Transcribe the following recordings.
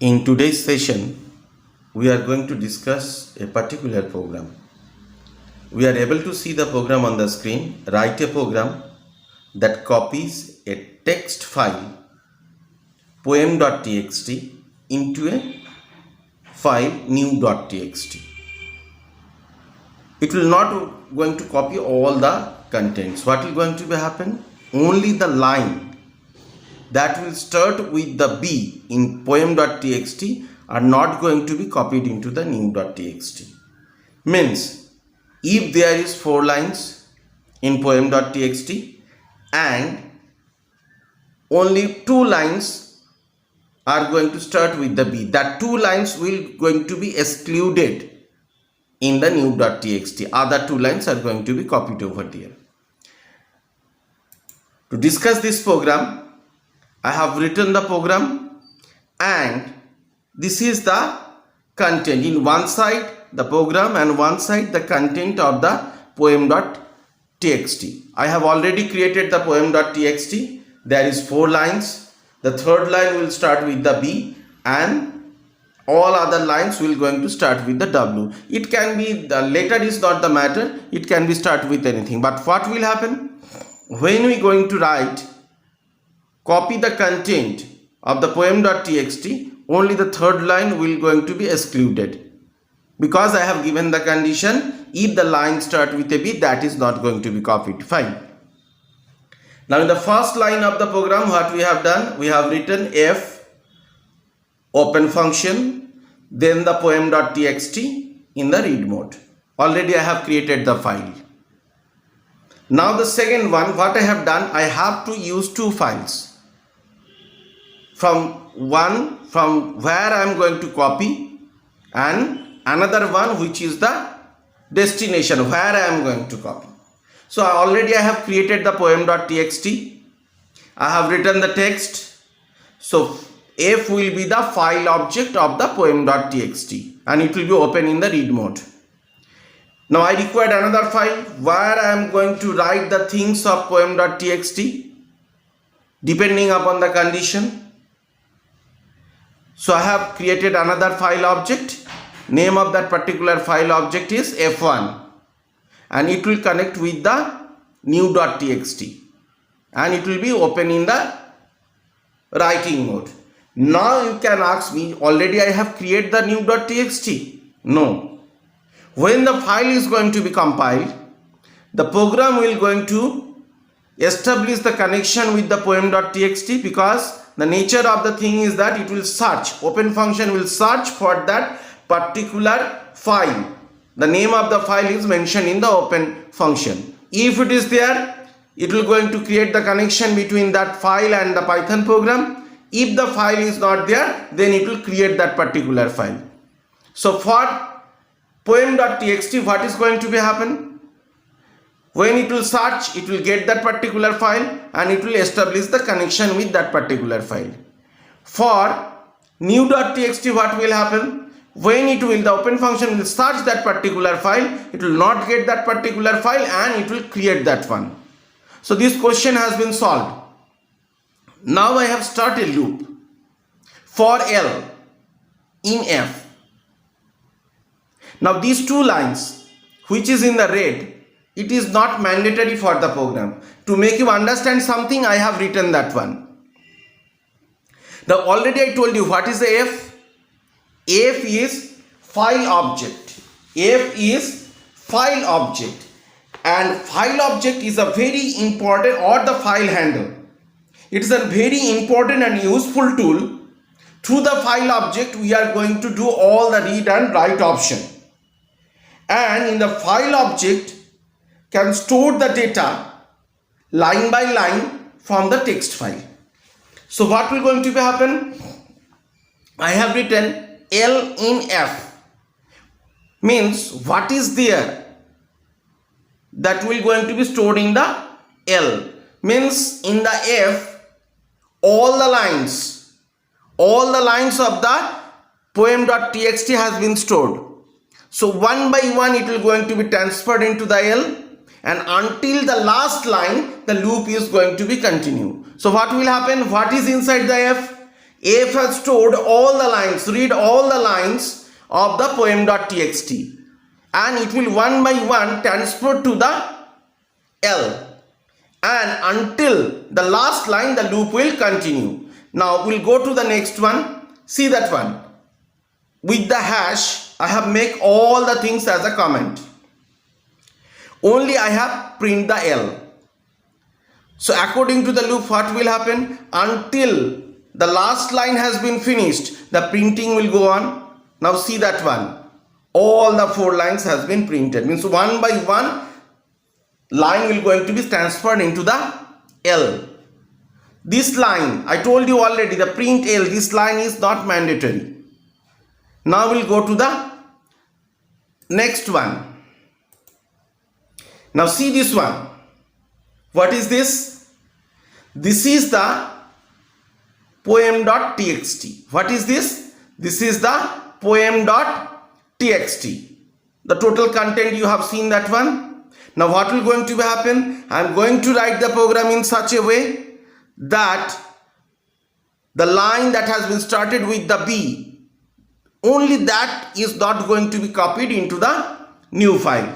In today's session, we are going to discuss a particular program. We are able to see the program on the screen. Write a program that copies a text file poem.txt into a file new.txt. It will not going to copy all the contents. What will going to be happen? Only the line that will start with the B in poem.txt are not going to be copied into the new.txt. Means if there is 4 lines in poem.txt and only 2 lines are going to start with the B, that 2 lines will going to be excluded in the new.txt. Other 2 lines are going to be copied over there. To discuss this program, I have written the program and this is the content. In one side the program and one side the content of the poem.txt. I have already created the poem.txt. There is 4 lines. The third line will start with the B and all other lines will going to start with the W. It can be, the letter is not the matter, it can be start with anything. But what will happen? When we going to write, copy the content of the poem.txt, only the third line will going to be excluded. Because I have given the condition, if the line start with a B, that is not going to be copied. Fine. Now in the first line of the program, what we have done? We have written F open function, then the poem.txt in the read mode. Already I have created the file. Now the second one, what I have done, I have to use 2 files. From where I am going to copy and another one which is the destination where I am going to copy. So already I have created the poem.txt. I have written the text. So F will be the file object of the poem.txt and it will be open in the read mode. Now I required another file where I am going to write the things of poem.txt depending upon the condition. So I have created another file object. Name of that particular file object is F1 and it will connect with the new.txt and it will be open in the writing mode. Now you can ask me, already I have created the new.txt. No. When the file is going to be compiled, the program will going to establish the connection with the poem.txt because the nature of the thing is that it will search. Open function will search for that particular file. The name of the file is mentioned in the open function. If it is there, it will going to create the connection between that file and the Python program. If the file is not there, then it will create that particular file. So for poem.txt, what is going to be happen? When it will search, it will get that particular file and it will establish the connection with that particular file. For new.txt, what will happen? When it will, the open function will search that particular file, it will not get that particular file and it will create that one. So this question has been solved. Now I have started a loop for L in F. Now these 2 lines which is in the red, it is not mandatory for the program. To make you understand something, I have written that one. Now already I told you what is the F. F is file object. F is file object and file object is a very important, or the file handle. It is a very important and useful tool. Through the file object we are going to do all the read and write option. And in the file object can store the data line by line from the text file. So what will going to be happen? I have written L in F. Means what is there that will going to be stored in the L. Means in the F, all the lines of the poem.txt has been stored. So one by one it will going to be transferred into the L and until the last line the loop is going to be continued. So what will happen? What is inside the F? F has stored all the lines, read all the lines of the poem.txt, and it will one by one transfer to the L, and until the last line the loop will continue. Now we'll go to the next one. See that one. With the hash I have make all the things as a comment. Only I have print the L. So according to the loop, what will happen? Until the last line has been finished, the printing will go on. Now see that one. All the 4 lines has been printed. Means one by one line will going to be transferred into the L. This line, I told you already, the print L, this line is not mandatory. Now we'll go to the next one. Now see this one. What is this? This is the poem.txt. What is this? This is the poem.txt. The total content you have seen that one. Now what will going to happen? I am going to write the program in such a way that the line that has been started with the B, only that is not going to be copied into the new file.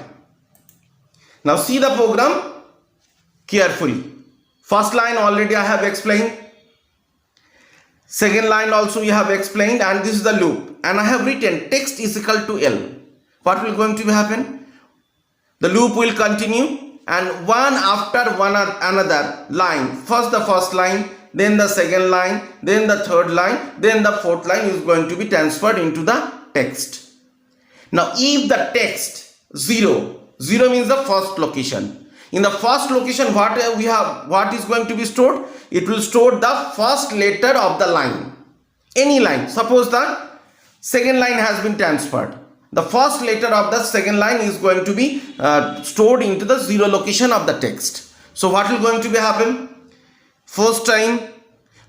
Now see the program carefully. First line already I have explained. Second line also you have explained, and this is the loop. And I have written text is equal to L. What will going to happen? The loop will continue, and one after one another line. First the first line, then the second line, then the third line, then the fourth line is going to be transferred into the text. Now if the text 0 means the first location. In the first location, what is going to be stored? It will store the first letter of the line. Any line. Suppose the second line has been transferred. The first letter of the second line is going to be stored into the 0 location of the text. So what will going to be happen? First time,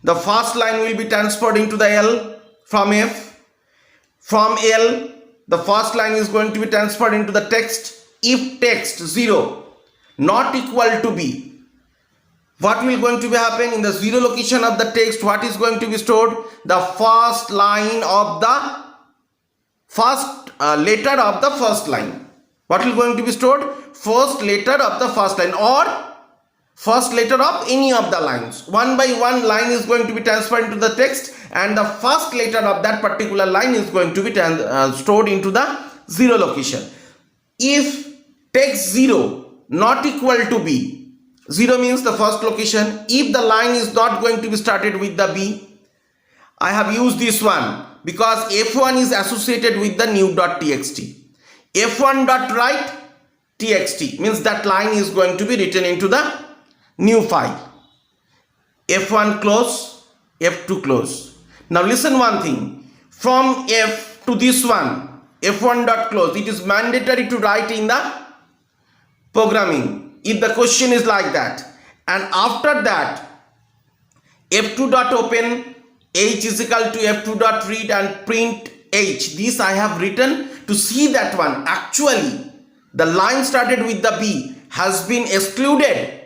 the first line will be transferred into the L from F. From L, the first line is going to be transferred into the text. If text 0 not equal to B, what will going to be happen? In the 0 location of the text, what is going to be stored? The first line of the first letter of the first line. What will going to be stored? First letter of the first line, or first letter of any of the lines. One by one line is going to be transferred into the text, and the first letter of that particular line is going to be stored into the 0 location. If text 0 not equal to B, 0 means the first location. If the line is not going to be started with the B, I have used this one because F1 is associated with the new.txt. F1.write txt means that line is going to be written into the new file. F1 close, F2 close. Now listen one thing. From F to this one, F1.close, it is mandatory to write in the programming if the question is like that. And after that, F2.open, H is equal to F2.read and print H. This I have written to see that one. Actually, the line started with the B has been excluded.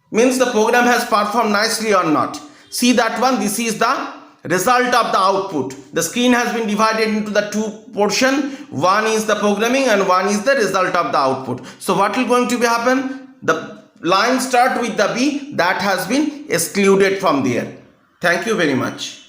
Means the program has performed nicely or not. See that one. This is the result of the output. The screen has been divided into the 2 portion. One is the programming and one is the result of the output. So what will going to be happen? The line start with the B that has been excluded from there. Thank you very much.